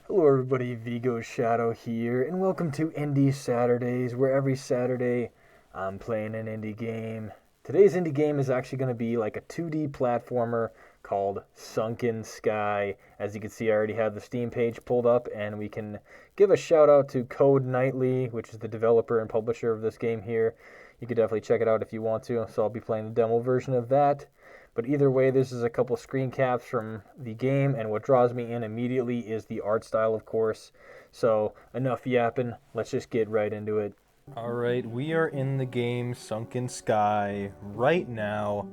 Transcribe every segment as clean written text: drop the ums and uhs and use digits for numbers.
Hello everybody, Vigo Shadow here, and welcome to Indie Saturdays, where every Saturday I'm playing an indie game. Today's indie game is actually going to be like a 2D platformer called Sunken Sky. As you can see, I already have the Steam page pulled up, and we can give a shout out to Code Nightly, which is the developer and publisher of this game here. You could definitely check it out if you want to, so I'll be playing the demo version of that. But either way, this is a couple screen caps from the game, and what draws me in immediately is the art style, of course. So enough yapping, let's just get right into it. Alright, we are in the game Sunken Sky right now.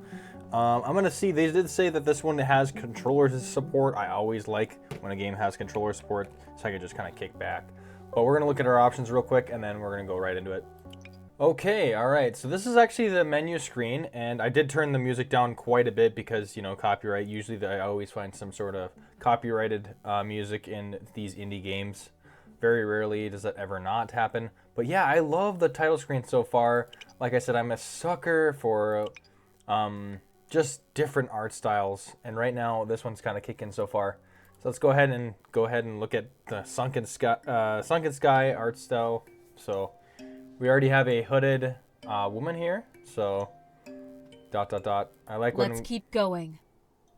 I'm going to see, they did say that this one has controller support. I always like when a game has controller support, so I can just kind of kick back. But we're going to look at our options real quick, and then we're going to go right into it. Okay, alright, so this is actually the menu screen, and I did turn the music down quite a bit because, you know, copyright. Usually I always find some sort of copyrighted music in these indie games. Very rarely does that ever not happen. But yeah, I love the title screen so far. Like I said, I'm a sucker for just different art styles, and right now this one's kind of kicking so far. So let's go ahead and look at the Sunken Sky art style. So we already have a hooded woman here, so ... I like when... Let's keep going.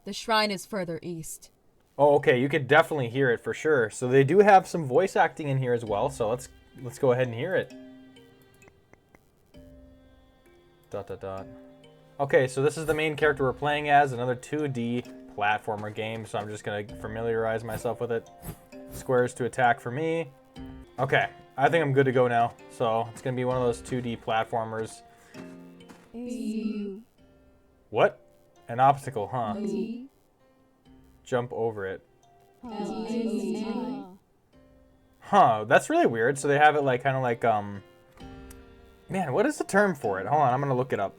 The shrine is further east. Oh, okay, you could definitely hear it for sure. So they do have some voice acting in here as well, so let's go ahead and hear it. ... Okay, so this is the main character we're playing as, another 2D platformer game, so I'm just going to familiarize myself with it. Squares to attack for me. Okay, I think I'm good to go now. So it's going to be one of those 2D platformers. What? An obstacle, huh? Jump over it. Huh, that's really weird. So they have it like kind of like, man, what is the term for it? Hold on, I'm going to look it up.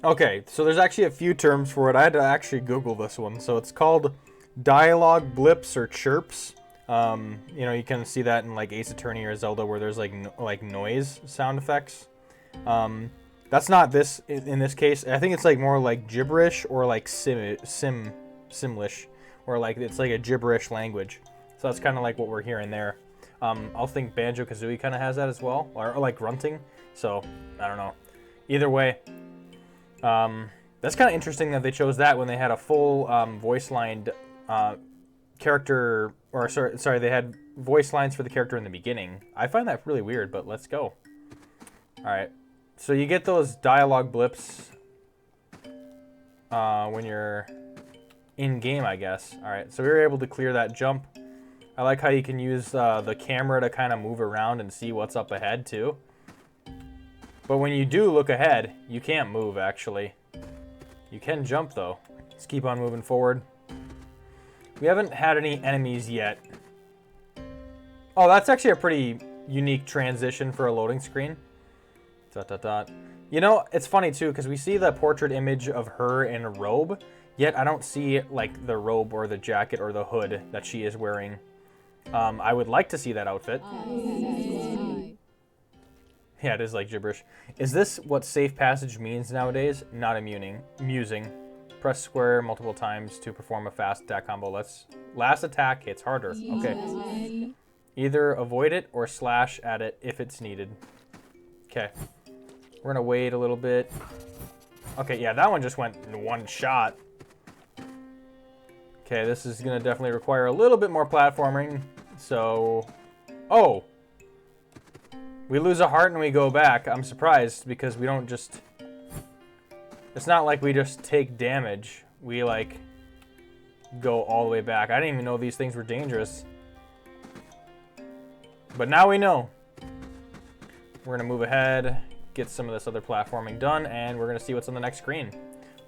Okay, so there's actually a few terms for it. I had to actually Google this one. So it's called dialogue blips or chirps. You know, you can see that in like Ace Attorney or Zelda where there's like noise sound effects. That's not this in this case. I think it's like more like gibberish or like simlish, or like it's like a gibberish language. So that's kind of like what we're hearing there. I'll think Banjo-Kazooie kind of has that as well, or like grunting. So I don't know. Either way, that's kind of interesting that they chose that when they had a full voice lined character, or sorry, they had voice lines for the character in the beginning. I find that really weird, but let's go. Alright, so you get those dialogue blips when you're in-game, I guess. Alright, so we were able to clear that jump. I like how you can use the camera to kind of move around and see what's up ahead, too. But when you do look ahead, you can't move, actually. You can jump, though. Let's keep on moving forward. We haven't had any enemies yet. Oh, that's actually a pretty unique transition for a loading screen. ... You know, it's funny too, because we see the portrait image of her in a robe, yet I don't see like the robe or the jacket or the hood that she is wearing. I would like to see that outfit. Yeah, it is like gibberish. Is this what safe passage means nowadays? Not amusing. Press square multiple times to perform a fast attack combo. Last attack hits harder. Okay. Either avoid it or slash at it if it's needed. Okay. We're gonna wait a little bit. Okay, yeah, that one just went in one shot. Okay, this is gonna definitely require a little bit more platforming. So, oh, we lose a heart and we go back. I'm surprised because we don't just... It's not like we just take damage. We, like, go all the way back. I didn't even know these things were dangerous. But now we know. We're going to move ahead, get some of this other platforming done, and we're going to see what's on the next screen.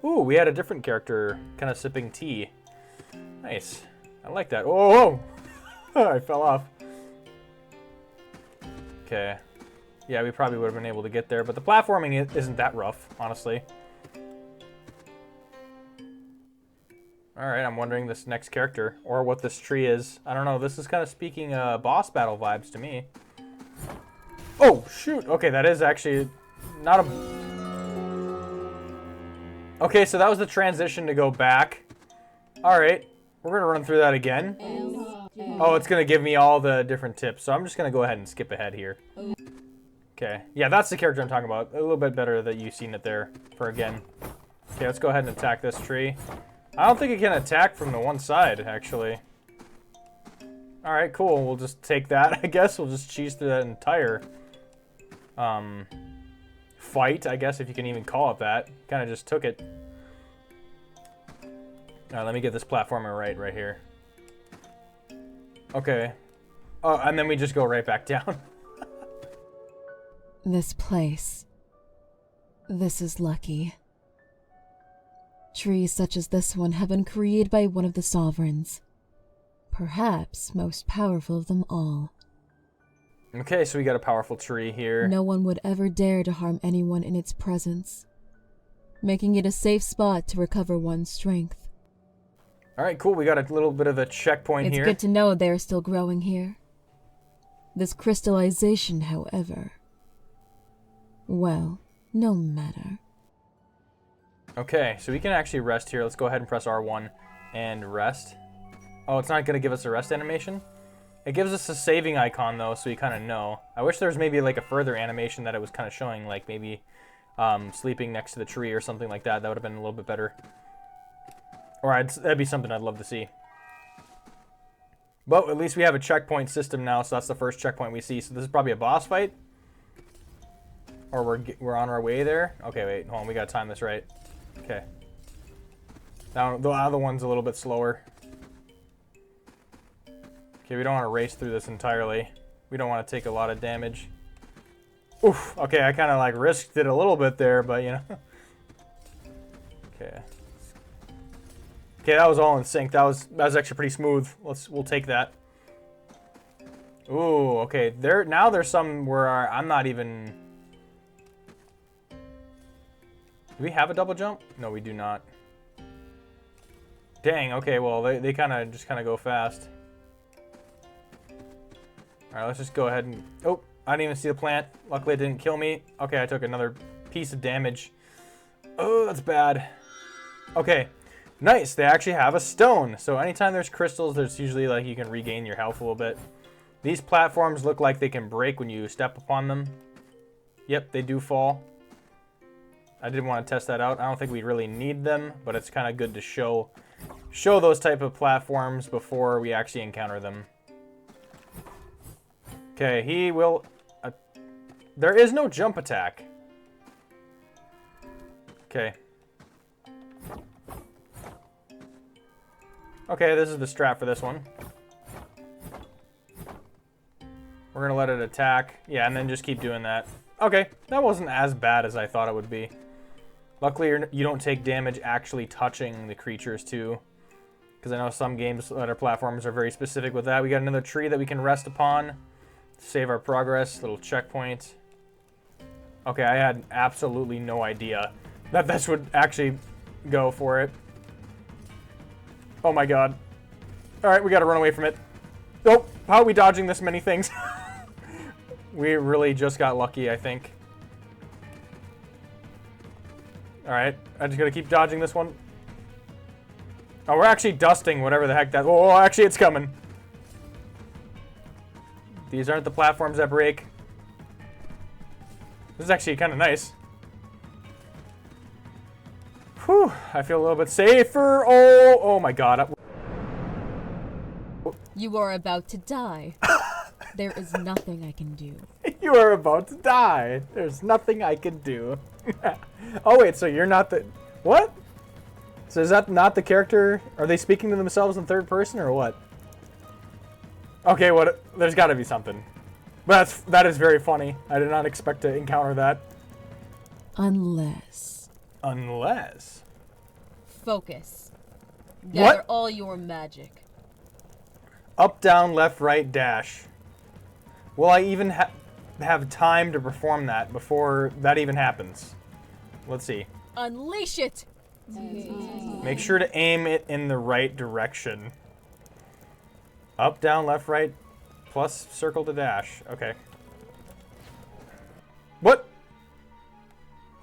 Ooh, we had a different character kind of sipping tea. Nice. I like that. Oh, whoa! I fell off. Okay. Yeah, we probably would have been able to get there, but the platforming isn't that rough, honestly. Alright, I'm wondering this next character, or what this tree is. I don't know, this is kind of speaking boss battle vibes to me. Oh, shoot! Okay, that is actually not a... Okay, so that was the transition to go back. Alright, we're gonna run through that again. Oh, it's going to give me all the different tips. So I'm just going to go ahead and skip ahead here. Okay. Yeah, that's the character I'm talking about. A little bit better that you've seen it there for again. Okay, let's go ahead and attack this tree. I don't think it can attack from the one side, actually. Alright, cool. We'll just take that, I guess. We'll just cheese through that entire fight, I guess, if you can even call it that. Kind of just took it. Alright, let me get this platformer right here. Okay. Oh, and then we just go right back down. This place. This is lucky. Trees such as this one have been created by one of the sovereigns. Perhaps most powerful of them all. Okay, so we got a powerful tree here. No one would ever dare to harm anyone in its presence, making it a safe spot to recover one's strength. Alright, cool. We got a little bit of a checkpoint here. It's good to know they are still growing here. This crystallization, however... well, no matter. Okay, so we can actually rest here. Let's go ahead and press R1 and rest. Oh, it's not going to give us a rest animation? It gives us a saving icon, though, so you kind of know. I wish there was maybe like a further animation that it was kind of showing, like maybe sleeping next to the tree or something like that. That would have been a little bit better. Or that'd be something I'd love to see. But at least we have a checkpoint system now, so that's the first checkpoint we see. So this is probably a boss fight? Or we're on our way there? Okay, wait, hold on, we gotta time this right. Okay. Now, the other one's a little bit slower. Okay, we don't want to race through this entirely. We don't want to take a lot of damage. Oof, okay, I kind of like risked it a little bit there, but you know. Okay. Okay, that was all in sync. That was actually pretty smooth. We'll take that. Ooh, okay. Now there's some where I'm not even. Do we have a double jump? No, we do not. Dang. Okay. Well, they kind of go fast. All right. Let's just go ahead and. Oh, I didn't even see the plant. Luckily, it didn't kill me. Okay, I took another piece of damage. Oh, that's bad. Okay. Nice, they actually have a stone. So anytime there's crystals, there's usually like you can regain your health a little bit. These platforms look like they can break when you step upon them. Yep, they do fall. I did want to test that out. I don't think we really need them, but it's kind of good to show those type of platforms before we actually encounter them. Okay, he will... there is no jump attack. Okay. Okay, this is the strat for this one. We're gonna let it attack. Yeah, and then just keep doing that. Okay, that wasn't as bad as I thought it would be. Luckily, you don't take damage actually touching the creatures, too. Because I know some games that are platforms are very specific with that. We got another tree that we can rest upon. Save our progress. Little checkpoint. Okay, I had absolutely no idea that this would actually go for it. Oh my god. Alright, we gotta run away from it. Nope, how are we dodging this many things? We really just got lucky, I think. Alright, I just gotta keep dodging this one. Oh, we're actually dusting whatever the heck that... Oh, actually, it's coming. These aren't the platforms that break. This is actually kind of nice. Whew, I feel a little bit safer. Oh my god. You are about to die. There is nothing I can do. You are about to die. There's nothing I can do. Oh wait, so you're not the... What? So is that not the character? Are they speaking to themselves in third person or what? Okay, what? There's got to be something. But that is very funny. I did not expect to encounter that. Unless... Focus. What? Gather all your magic. Up, down, left, right, dash. Will I even have time to perform that before that even happens? Let's see. Unleash it! Make sure to aim it in the right direction. Up, down, left, right, plus circle to dash. Okay. What?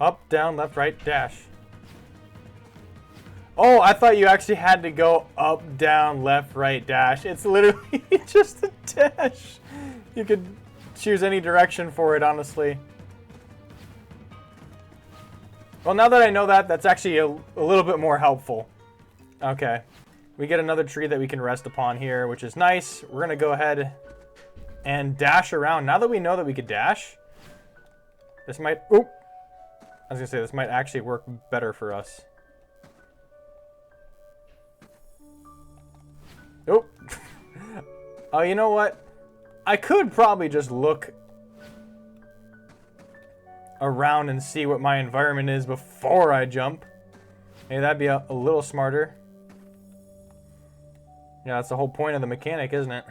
Up, down, left, right, dash. Oh, I thought you actually had to go up, down, left, right, dash. It's literally just a dash. You could choose any direction for it, honestly. Well, now that I know that, that's actually a little bit more helpful. Okay. We get another tree that we can rest upon here, which is nice. We're going to go ahead and dash around. Now that we know that we could dash, this might... Oop! I was going to say, this might actually work better for us. Oh, oh, you know what? I could probably just look around and see what my environment is before I jump. Hey, that'd be a little smarter. Yeah, that's the whole point of the mechanic, isn't it?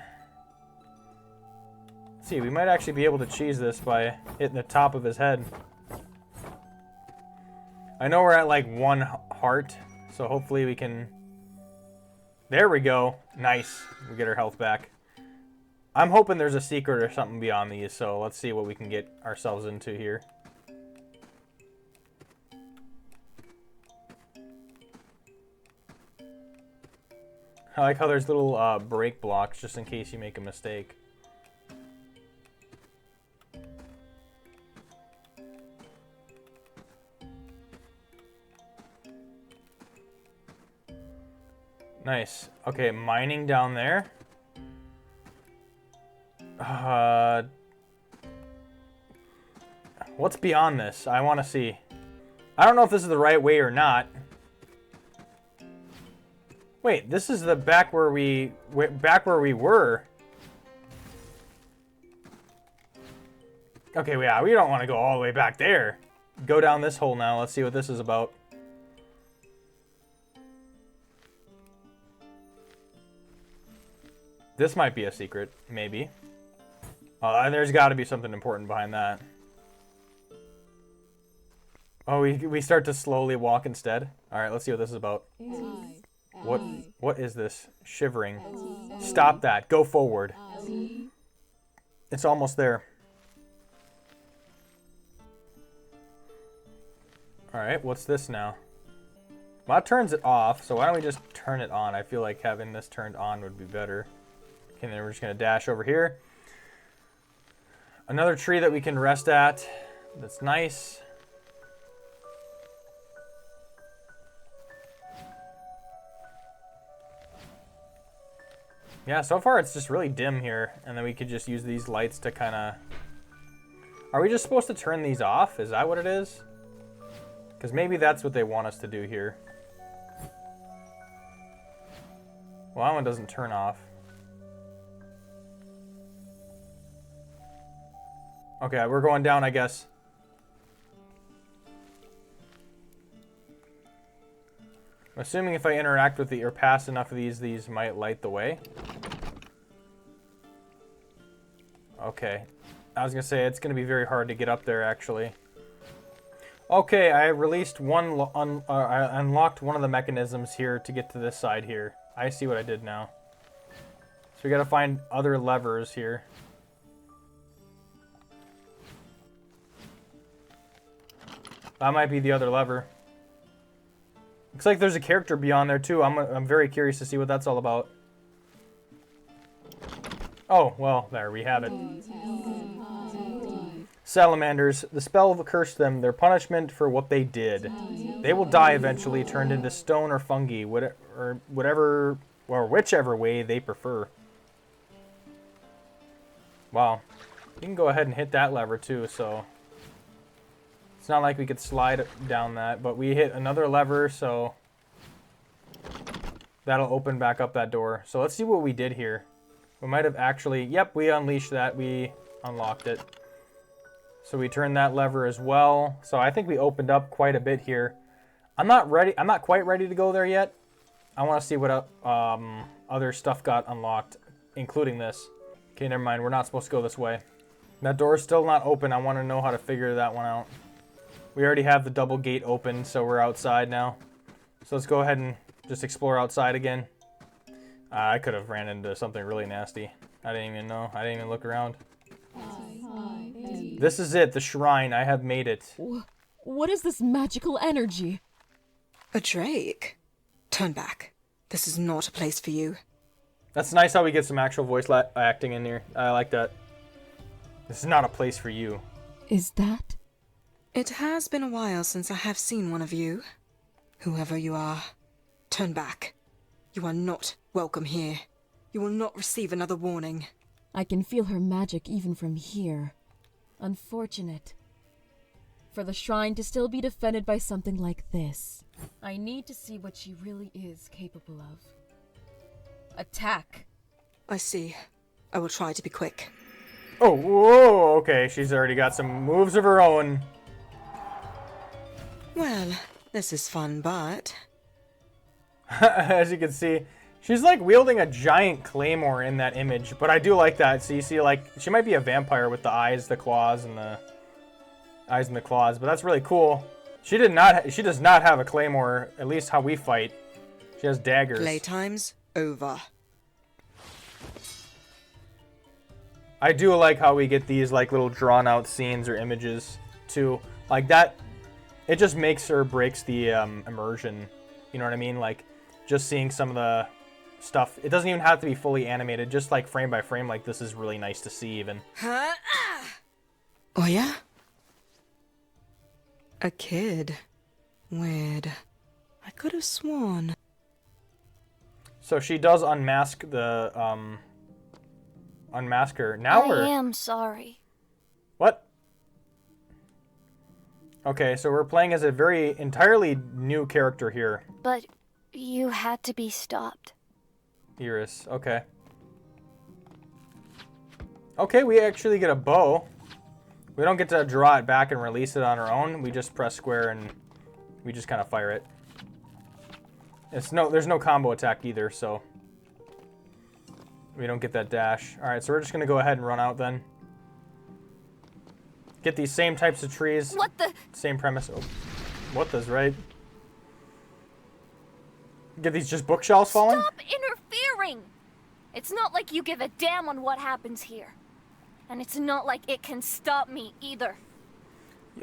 Let's see, we might actually be able to cheese this by hitting the top of his head. I know we're at like 1 heart, so hopefully we can... There we go. Nice. We get our health back. I'm hoping there's a secret or something beyond these, so let's see what we can get ourselves into here. I like how there's little break blocks just in case you make a mistake. Nice. Okay, mining down there. What's beyond this? I want to see. I don't know if this is the right way or not. Wait, this is the back where we were. Okay, yeah, we don't want to go all the way back there. Go down this hole now. Let's see what this is about. This might be a secret, maybe. There's got to be something important behind that. Oh, we start to slowly walk instead. All right, let's see what this is about. What is this? Shivering. Stop that. Go forward. It's almost there. All right, what's this now? Well, that turns it off, so why don't we just turn it on? I feel like having this turned on would be better. Okay, then we're just going to dash over here. Another tree that we can rest at. That's nice. Yeah, so far it's just really dim here. And then we could just use these lights to kind of... Are we just supposed to turn these off? Is that what it is? Because maybe that's what they want us to do here. Well, that one doesn't turn off. Okay, we're going down, I guess. I'm assuming if I interact with the or pass enough of these might light the way. Okay. I was going to say, it's going to be very hard to get up there, actually. Okay, I released I unlocked one of the mechanisms here to get to this side here. I see what I did now. So we got to find other levers here. That might be the other lever. Looks like there's a character beyond there too. I'm very curious to see what that's all about. Oh, well, there we have it. Salamanders. The spell cursed them. Their punishment for what they did. They will die eventually, turned into stone or fungi, whichever way they prefer. Wow. You can go ahead and hit that lever too, so... It's not like we could slide down that, but we hit another lever, so that'll open back up that door. So let's see what we did here. We might have actually, yep, we unleashed that. We unlocked it. So we turned that lever as well. So I think we opened up quite a bit here. I'm not quite ready to go there yet. I want to see what other stuff got unlocked, including this. Okay, never mind. We're not supposed to go this way. That door is still not open. I want to know how to figure that one out. We already have the double gate open, so we're outside now. So let's go ahead and just explore outside again. I could have ran into something really nasty. I didn't even know. I didn't even look around. This is it, the shrine. I have made it. What is this magical energy? A drake? Turn back. This is not a place for you. That's nice how we get some actual voice acting in here. I like that. This is not a place for you. Is that? It has been a while since I have seen one of you. Whoever you are, turn back. You are not welcome here. You will not receive another warning. I can feel her magic even from here. Unfortunate. For the shrine to still be defended by something like this, I need to see what she really is capable of. Attack! I see. I will try to be quick. Oh, whoa, okay. She's already got some moves of her own. Well, this is fun, but... As you can see, she's like wielding a giant claymore in that image, but I do like that. So you see, like, she might be a vampire with the eyes, the claws, and the eyes and the claws, but that's really cool. She does not have a claymore, at least how we fight. She has daggers. Playtime's over. I do like how we get these like little drawn out scenes or images too. Like that, it just makes or breaks the immersion. You know what I mean? Like just seeing some of the stuff. It doesn't even have to be fully animated. Just like frame by frame like this is really nice to see even. Huh? Oh yeah? A kid. Weird. I could have sworn. So she does unmask the unmask her. Now I we're... am sorry. What? Okay, so we're playing as a very entirely new character here. But you had to be stopped. Iris, okay. Okay, we actually get a bow. We don't get to draw it back and release it on our own. We just press square and we just kind of fire it. There's no combo attack either, so we don't get that dash. All right, so we're just gonna go ahead and run out then. Get these same types of trees. What the? Same premise. Oh, what does right? Get these just bookshelves falling? Stop interfering! It's not like you give a damn on what happens here. And it's not like it can stop me either.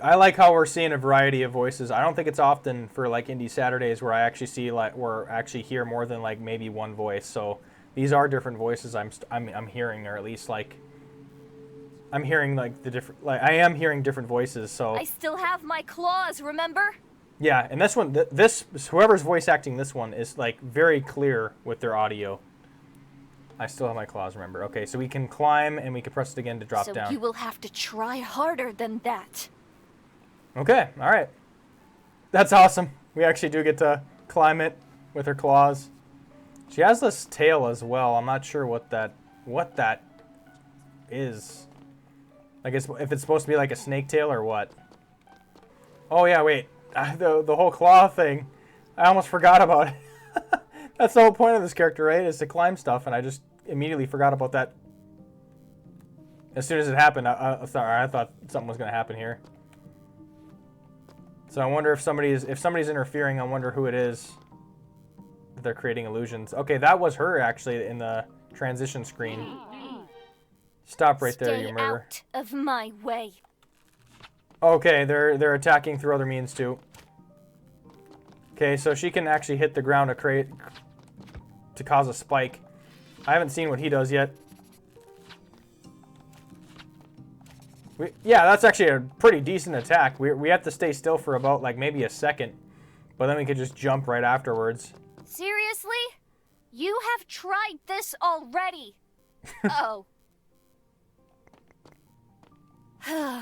I like how we're seeing a variety of voices. I don't think it's often for like Indie Saturdays where I actually see hear more than like maybe one voice. So these are different voices I'm hearing, or at least like I'm hearing like the different, like I am hearing different voices. So I still have my claws, remember? yeah, and this one, whoever's voice acting this one is like very clear with their audio. I still have my claws, remember? Okay, so we can climb and we can press it again to drop down. So you will have to try harder than that. Okay, all right. That's awesome. We actually do get to climb it with her claws. She has this tail as well. I'm not sure what that is. I guess if it's supposed to be like a snake tail or what. Oh yeah, wait. The whole claw thing. I almost forgot about it. That's the whole point of this character, right? Is to climb stuff, and I just immediately forgot about that. As soon as it happened, I thought something was going to happen here. So I wonder if somebody's interfering. I wonder who it is. They're creating illusions. Okay, that was her actually in the transition screen. Stop right there, you murderer. Stay out of my way. Okay, they're attacking through other means too. Okay, so she can actually hit the ground to cause a spike. I haven't seen what he does yet. Yeah, that's actually a pretty decent attack. We have to stay still for about like maybe a second, but then we could just jump right afterwards. Seriously? You have tried this already. Oh.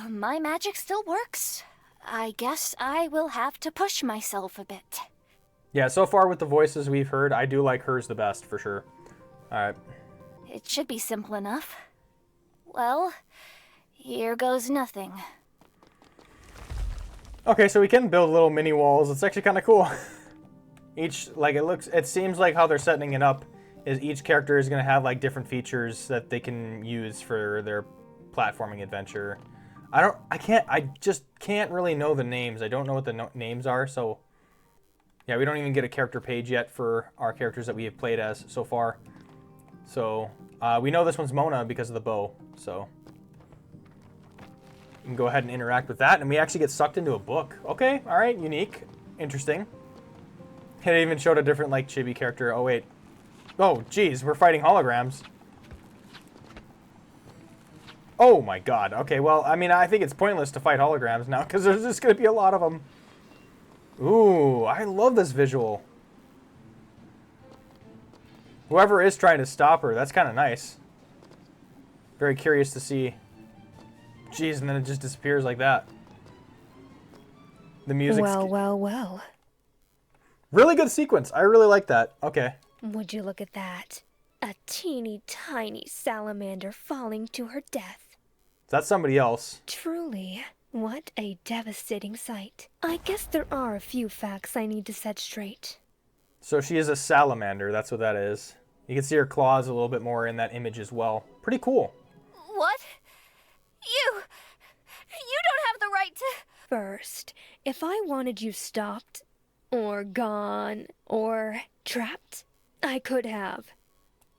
My magic still works. I guess I will have to push myself a bit. Yeah, so far with the voices we've heard, I do like hers the best for sure. Alright. It should be simple enough. Well, here goes nothing. Okay, so we can build little mini walls. It's actually kind of cool. It seems like how they're setting it up is each character is going to have like different features that they can use for their platforming adventure. I just can't really know the names. I don't know what the names are, so yeah, we don't even get a character page yet for our characters that we have played as so far. So we know this one's Mona because of the bow, so we can go ahead and interact with that, and we actually get sucked into a book. Okay, all right, unique, interesting. It even showed a different, like, chibi character. Oh, wait. Oh, geez, we're fighting holograms. Oh, my God. Okay, well, I mean, I think it's pointless to fight holograms now, because there's just going to be a lot of them. Ooh, I love this visual. Whoever is trying to stop her, that's kind of nice. Very curious to see. Jeez, and then it just disappears like that. The music. Well. Really good sequence. I really like that. Okay. Would you look at that? A teeny tiny salamander falling to her death. That's somebody else. Truly, what a devastating sight. I guess there are a few facts I need to set straight. So she is a salamander. That's what that is. You can see her claws a little bit more in that image as well. Pretty cool. What? You don't have the right to... First, if I wanted you stopped, or gone, or trapped, I could have.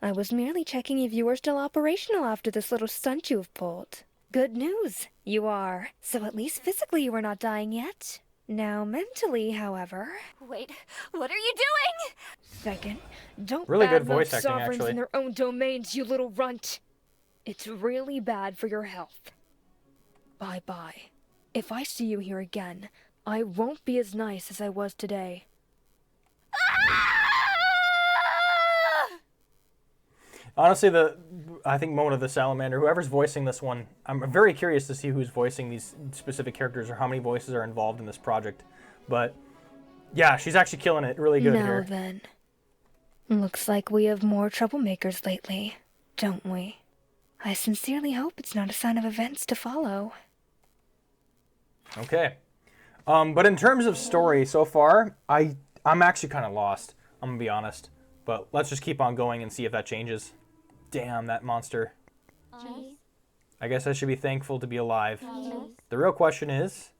I was merely checking if you were still operational after this little stunt you've pulled. Good news, you are. So at least physically you are not dying yet. Now mentally, however... Wait, what are you doing? Second, don't Really good badmouth voice acting, sovereigns actually. in their own domains, you little runt. It's really bad for your health. Bye-bye. If I see you here again, I won't be as nice as I was today. Honestly, I think Mona the Salamander, whoever's voicing this one, I'm very curious to see who's voicing these specific characters or how many voices are involved in this project. But yeah, she's actually killing it really good now here. then, looks like we have more troublemakers lately, don't we? I sincerely hope it's not a sign of events to follow. Okay. But in terms of story so far, I'm actually kind of lost. I'm gonna be honest. But let's just keep on going and see if that changes. Damn, that monster. I guess I should be thankful to be alive. The real question is,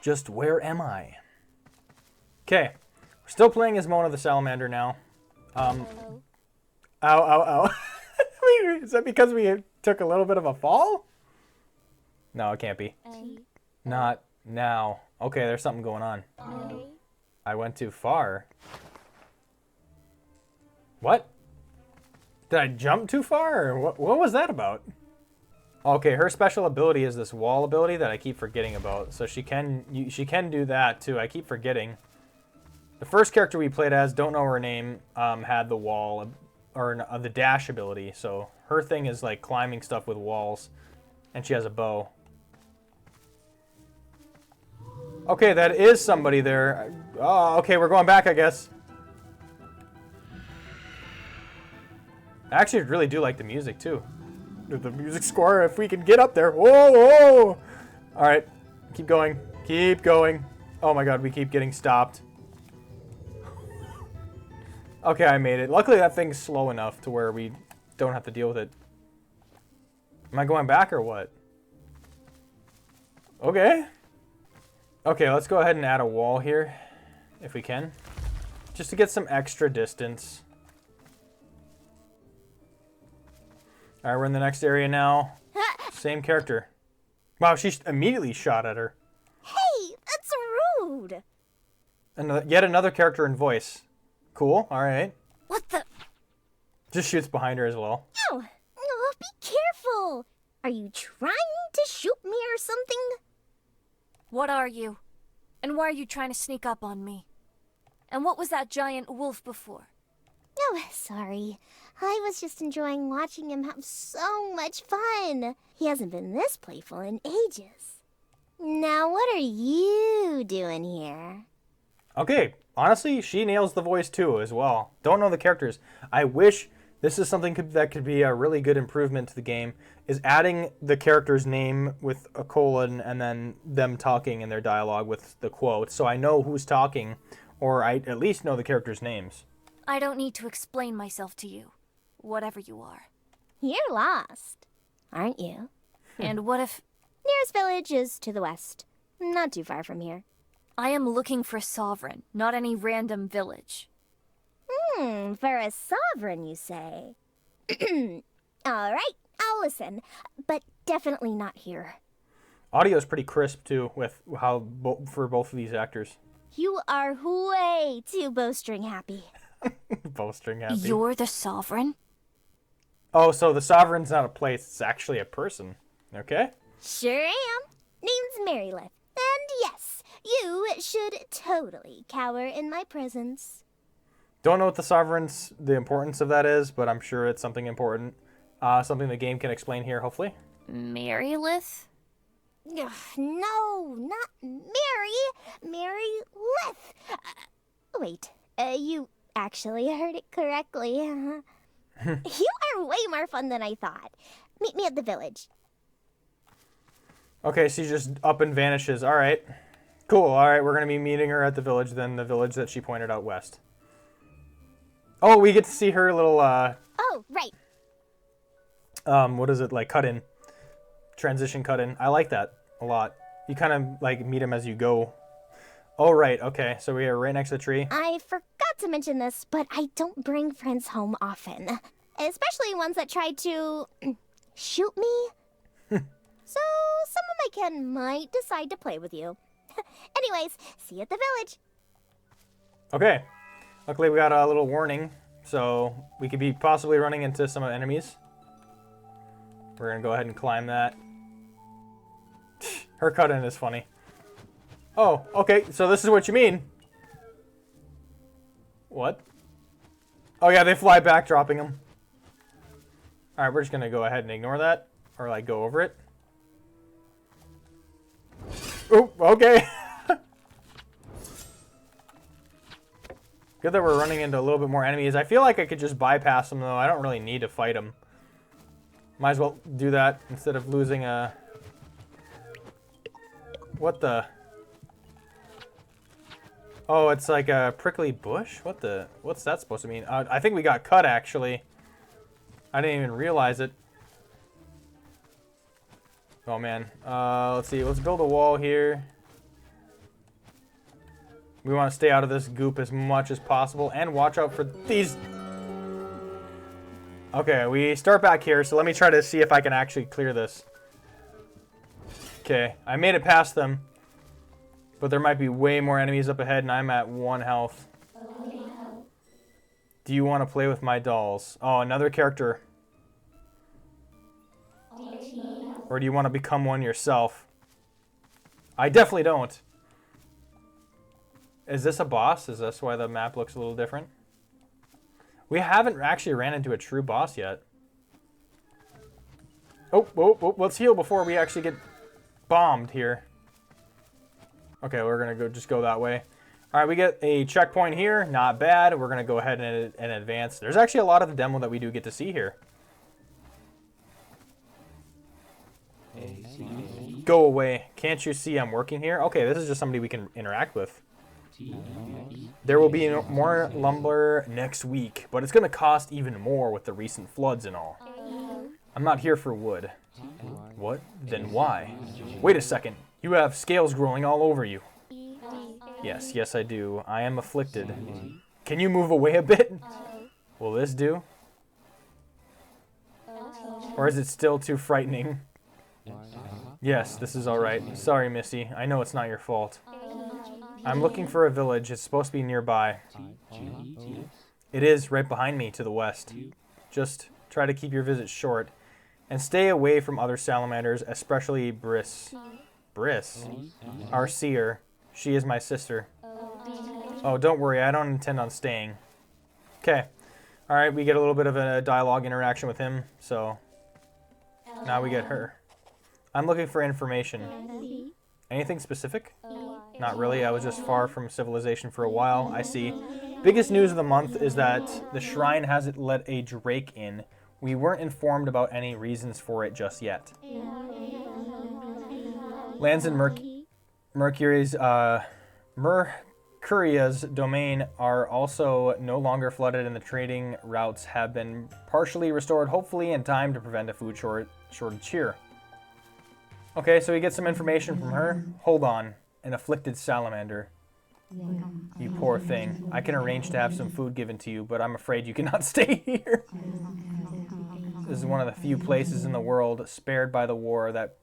just where am I? Okay. We're still playing as Mona the Salamander now. Ow, ow, ow. Is that because we took a little bit of a fall? No, it can't be. Not now. Okay, there's something going on. I went too far. What? Did I jump too far? Or what was that about? Okay, her special ability is this wall ability that I keep forgetting about. So she can do that too. I keep forgetting. The first character we played as, don't know her name, had the wall or the dash ability. So her thing is like climbing stuff with walls, and she has a bow. Okay, that is somebody there. Oh, okay, we're going back, I guess. I actually really do like the music, too. The music score, if we can get up there. Whoa, whoa! Alright, keep going. Keep going. Oh my god, we keep getting stopped. Okay, I made it. Luckily, that thing's slow enough to where we don't have to deal with it. Am I going back or what? Okay. Okay, let's go ahead and add a wall here, if we can. Just to get some extra distance. Alright, we're in the next area now. Same character. Wow, she immediately shot at her. Hey, that's rude. Yet another character in voice. Cool, alright. What the? Just shoots behind her as well. Oh, be careful. Are you trying to shoot me or something? What are you? And why are you trying to sneak up on me? And what was that giant wolf before? Oh, sorry. I was just enjoying watching him have so much fun. He hasn't been this playful in ages. Now, what are you doing here? Okay, honestly, she nails the voice too as well. Don't know the characters. I wish this is something that could be a really good improvement to the game, is adding the character's name with a colon and then them talking in their dialogue with the quote, so I know who's talking, or I at least know the characters' names. I don't need to explain myself to you, whatever you are. You're lost, aren't you? And what if... Nearest village is to the west. Not too far from here. I am looking for Sovereign, not any random village. For a sovereign, you say? All right, I'll listen, but definitely not here. Audio is pretty crisp too, with how for both of these actors. You are way too bowstring happy. Bowstring happy. You're the Sovereign? Oh, so the Sovereign's not a place, it's actually a person. Okay? Sure am. Name's Marylith. And yes, you should totally cower in my presence. Don't know what the importance of that is, but I'm sure it's something important. Something the game can explain here, hopefully. Marylith? Ugh, no, not Mary. Marylith. Wait, you actually heard it correctly. You are way more fun than I thought. Meet me at the village. Okay, she just up and vanishes. All right. Cool. All right, we're going to be meeting her at the village, then the village that she pointed out west. Oh, we get to see her little, Oh, right. what is it, like cut-in. Transition cut-in. I like that a lot. You kind of, like, meet him as you go. Oh, right. Okay, so we are right next to the tree. I forgot to mention this, but I don't bring friends home often. Especially ones that try to shoot me. So some of my kin might decide to play with you. Anyways, see you at the village. Okay. Luckily, we got a little warning, so we could be possibly running into some of the enemies. We're going to go ahead and climb that. Her cut-in is funny. Oh, okay, so this is what you mean. What? Oh, yeah, they fly back, dropping them. All right, we're just going to go ahead and ignore that, or, like, go over it. Oh, okay. Good that we're running into a little bit more enemies. I feel like I could just bypass them, though. I don't really need to fight them. Might as well do that instead of losing a... What the... Oh, it's like a prickly bush? What the... What's that supposed to mean? I think we got cut, actually. I didn't even realize it. Oh, man. Let's see. Let's build a wall here. We want to stay out of this goop as much as possible and watch out for these... Okay, we start back here, so let me try to see if I can actually clear this. Okay, I made it past them. But there might be way more enemies up ahead, and I'm at 1 health. Do you want to play with my dolls? Oh, another character. Or do you want to become one yourself? I definitely don't. Is this a boss? Is this why the map looks a little different? We haven't actually ran into a true boss yet. Oh, let's heal before we actually get bombed here. Okay, we're going to just go that way. All right, we get a checkpoint here. Not bad. We're going to go ahead and advance. There's actually a lot of the demo that we do get to see here. Go away. Can't you see I'm working here? Okay, this is just somebody we can interact with. There will be more lumber next week, but it's going to cost even more with the recent floods and all. I'm not here for wood. What? Then why? Wait a second. You have scales growing all over you. Yes, I do. I am afflicted. Can you move away a bit? Will this do? Or is it still too frightening? Yes, this is alright. Sorry, Missy. I know it's not your fault. I'm looking for a village. It's supposed to be nearby. It is right behind me to the west. Just try to keep your visit short. And stay away from other salamanders, especially Briss. Briss? Our seer. She is my sister. Oh, don't worry. I don't intend on staying. Okay. Alright, we get a little bit of a dialogue interaction with him, so... Now we get her. I'm looking for information. Anything specific? Not really. I was just far from civilization for a while. I see. Biggest news of the month is that the shrine hasn't let a drake in. We weren't informed about any reasons for it just yet. Lands in Mercuria's domain are also no longer flooded, and the trading routes have been partially restored, hopefully in time to prevent a food shortage here. Okay, so we get some information from her. Hold on. An afflicted salamander. You poor thing. I can arrange to have some food given to you, but I'm afraid you cannot stay here. This is one of the few places in the world spared by the war that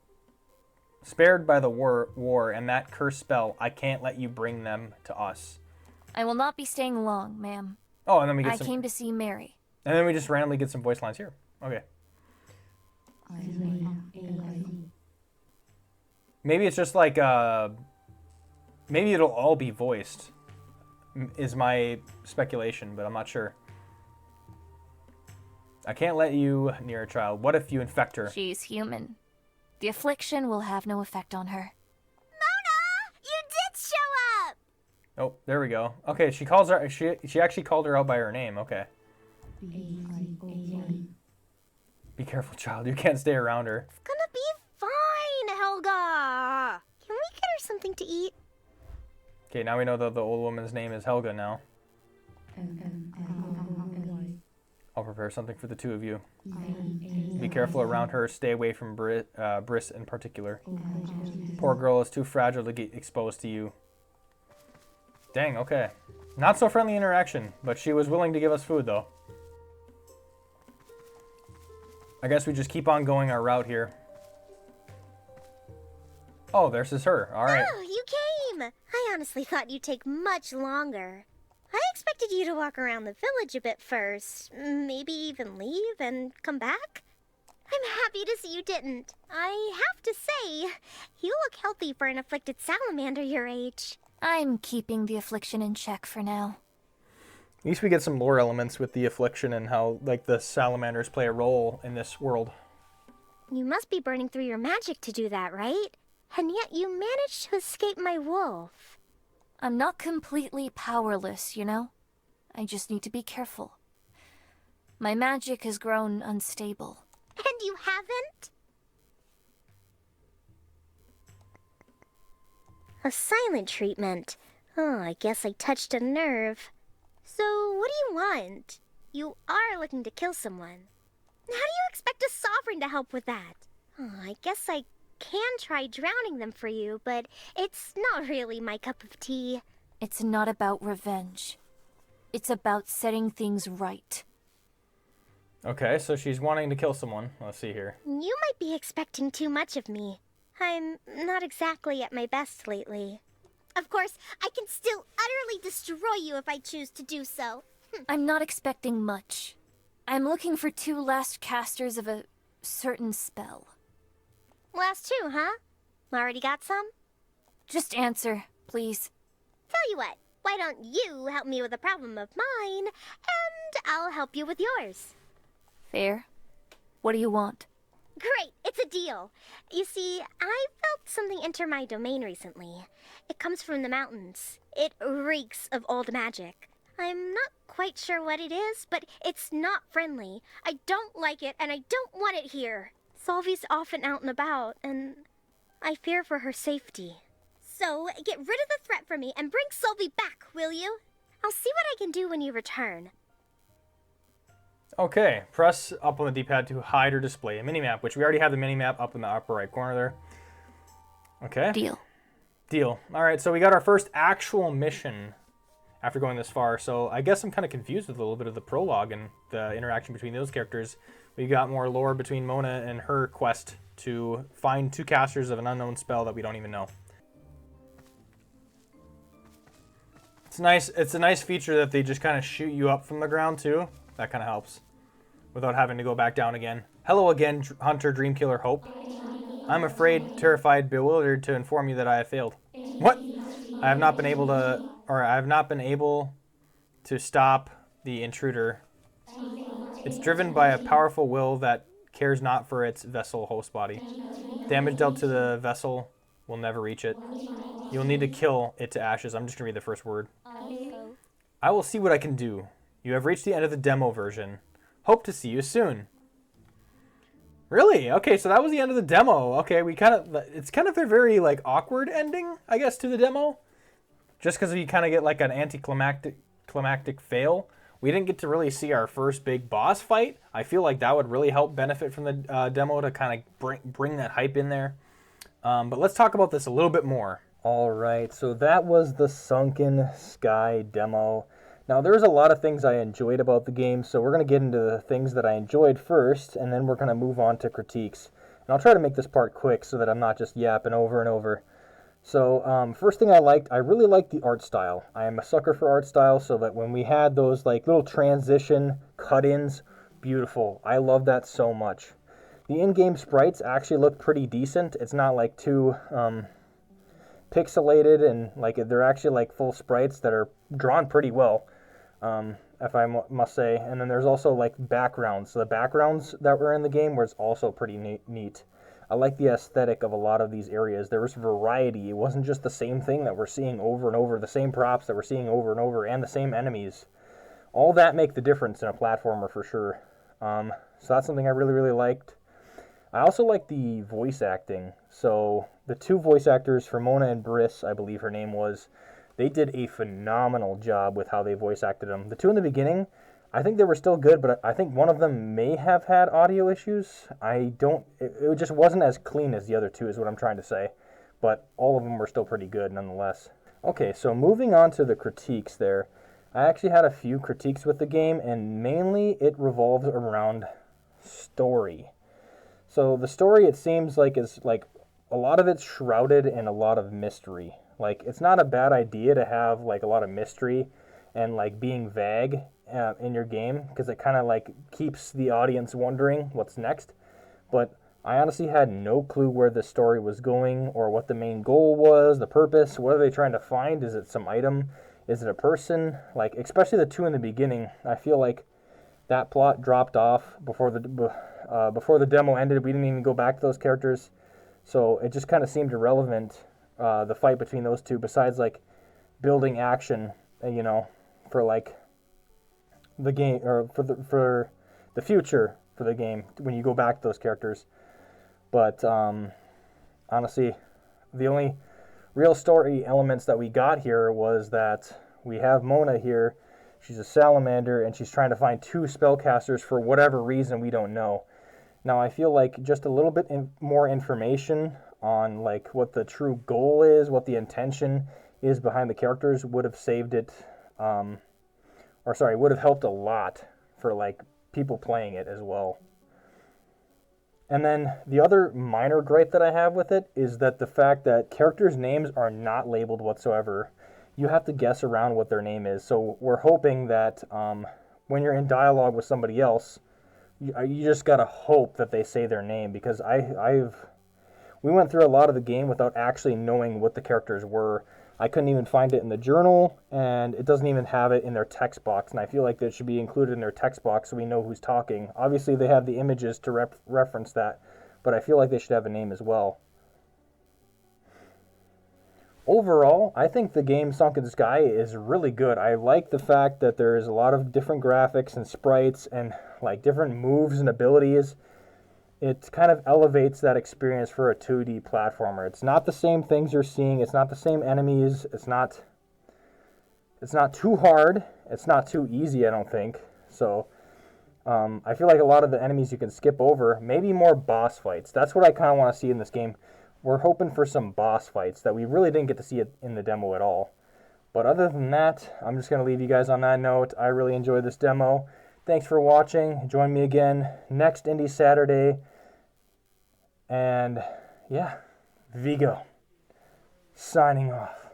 Spared by the war and that cursed spell, I can't let you bring them to us. I will not be staying long, ma'am. Oh, and then we get I came to see Mary. And then we just randomly get some voice lines here. Okay. Maybe it's just like, maybe it'll all be voiced, is my speculation, but I'm not sure. I can't let you near a child. What if you infect her? She's human. The affliction will have no effect on her. Mona! You did show up! Oh, there we go. Okay, she calls her. She actually called her out by her name. Okay. Be careful, child. You can't stay around her. It's gonna be fine, Helga. Can we get her something to eat? Okay, now we know that the old woman's name is Helga now. I'll prepare something for the two of you. Be careful around her. Stay away from Briss in particular. Poor girl is too fragile to get exposed to you. Dang, okay. Not so friendly interaction, but she was willing to give us food, though. I guess we just keep on going our route here. Oh, there's her. All right. Oh, you came! I honestly thought you'd take much longer. I expected you to walk around the village a bit first. Maybe even leave and come back. I'm happy to see you didn't. I have to say, you look healthy for an afflicted salamander your age. I'm keeping the affliction in check for now. At least we get some lore elements with the affliction and how, like, the salamanders play a role in this world. You must be burning through your magic to do that, right? And yet you managed to escape my wolf. I'm not completely powerless, you know? I just need to be careful. My magic has grown unstable. And you haven't? A silent treatment. Oh, I guess I touched a nerve. So, what do you want? You are looking to kill someone. How do you expect a sovereign to help with that? Oh, I guess I can try drowning them for you, but it's not really my cup of tea. It's not about revenge. It's about setting things right. Okay, so she's wanting to kill someone. Let's see here. You might be expecting too much of me. I'm not exactly at my best lately. Of course, I can still utterly destroy you if I choose to do so. I'm not expecting much. I'm looking for 2 last casters of a certain spell. Last 2, huh? Already got some? Just answer, please. Tell you what, why don't you help me with a problem of mine, and I'll help you with yours. Fair. What do you want? Great, it's a deal. You see, I felt something enter my domain recently. It comes from the mountains. It reeks of old magic. I'm not quite sure what it is, but it's not friendly. I don't like it, and I don't want it here. Solvy's often out and about, and I fear for her safety. So, get rid of the threat for me and bring Solvy back, will you? I'll see what I can do when you return. Okay, press up on the D-pad to hide or display a minimap, which we already have the minimap up in the upper right corner there. Okay. Deal. All right, so we got our first actual mission after going this far. So I guess I'm kind of confused with a little bit of the prologue and the interaction between those characters. We got more lore between Mona and her quest to find 2 casters of an unknown spell that we don't even know. It's nice. It's a nice feature that they just kind of shoot you up from the ground too. That kind of helps without having to go back down again. Hello again, Hunter Dreamkiller Hope. I'm afraid, terrified, bewildered to inform you that I have failed. What? I have not been able to stop the intruder. It's driven by a powerful will that cares not for its vessel host body. Damage dealt to the vessel will never reach it. You'll need to kill it to ashes. I'm just going to read the first word. I will see what I can do. You have reached the end of the demo version. Hope to see you soon. Really? Okay, so that was the end of the demo. Okay, it's kind of a very, like, awkward ending, I guess, to the demo. Just because you kind of get, like, an anticlimactic fail. We didn't get to really see our first big boss fight. I feel like that would really help benefit from the demo to kind of bring that hype in there. But let's talk about this a little bit more. All right, so that was the Sunken Sky demo. Now, there's a lot of things I enjoyed about the game, so we're going to get into the things that I enjoyed first, and then we're going to move on to critiques. And I'll try to make this part quick so that I'm not just yapping over and over. So first thing I really liked the art style. I am a sucker for art style, so that when we had those like little transition cut-ins, beautiful. I love that so much. The in-game sprites actually look pretty decent. It's not like too pixelated, and like they're actually like full sprites that are drawn pretty well, if I must say. And then there's also like backgrounds. So the backgrounds that were in the game was also pretty neat. I like the aesthetic of a lot of these areas. There was variety. It wasn't just the same thing that we're seeing over and over, the same props that we're seeing over and over, and the same enemies. All that make the difference in a platformer for sure. So that's something I really, really liked. I also like the voice acting. So the two voice actors for Mona and Briss, I believe her name was, they did a phenomenal job with how they voice acted them. The two in the beginning, I think they were still good, but I think one of them may have had audio issues. It just wasn't as clean as the other two is what I'm trying to say. But all of them were still pretty good nonetheless. Okay, so moving on to the critiques there. I actually had a few critiques with the game, and mainly it revolves around story. So the story, it seems like, is like a lot of it's shrouded in a lot of mystery. Like, it's not a bad idea to have like a lot of mystery and like being vague in your game, because it kind of like keeps the audience wondering what's next. But I honestly had no clue where the story was going or what the main goal was, the purpose. What are they trying to find? Is it some item? Is it a person? Like, especially the two in the beginning, I feel like that plot dropped off before the demo ended. We didn't even go back to those characters, so it just kind of seemed irrelevant, the fight between those two, besides like building action, for like the game, or for the future for the game when you go back to those characters. But honestly, the only real story elements that we got here was that we have Mona here. She's a salamander, and she's trying to find two spellcasters for whatever reason we don't know. Now, I feel like just a little bit more information on like what the true goal is, what the intention is behind the characters would have saved it, would have helped a lot for like people playing it as well. And then the other minor gripe that I have with it is that the fact that characters' names are not labeled whatsoever. You have to guess around what their name is. So we're hoping that when you're in dialogue with somebody else, you just gotta hope that they say their name, because we went through a lot of the game without actually knowing what the characters were. I couldn't even find it in the journal, and it doesn't even have it in their text box, and I feel like that should be included in their text box so we know who's talking. Obviously, they have the images to reference that, but I feel like they should have a name as well. Overall, I think the game Sunken Sky is really good. I like the fact that there is a lot of different graphics and sprites and like different moves and abilities. It kind of elevates that experience for a 2D platformer. It's not the same things you're seeing. It's not the same enemies. It's not too hard. It's not too easy, I don't think. So I feel like a lot of the enemies you can skip over. Maybe more boss fights. That's what I kind of want to see in this game. We're hoping for some boss fights that we really didn't get to see it in the demo at all. But other than that, I'm just going to leave you guys on that note. I really enjoyed this demo. Thanks for watching. Join me again next Indie Saturday. And yeah, Vigo, signing off.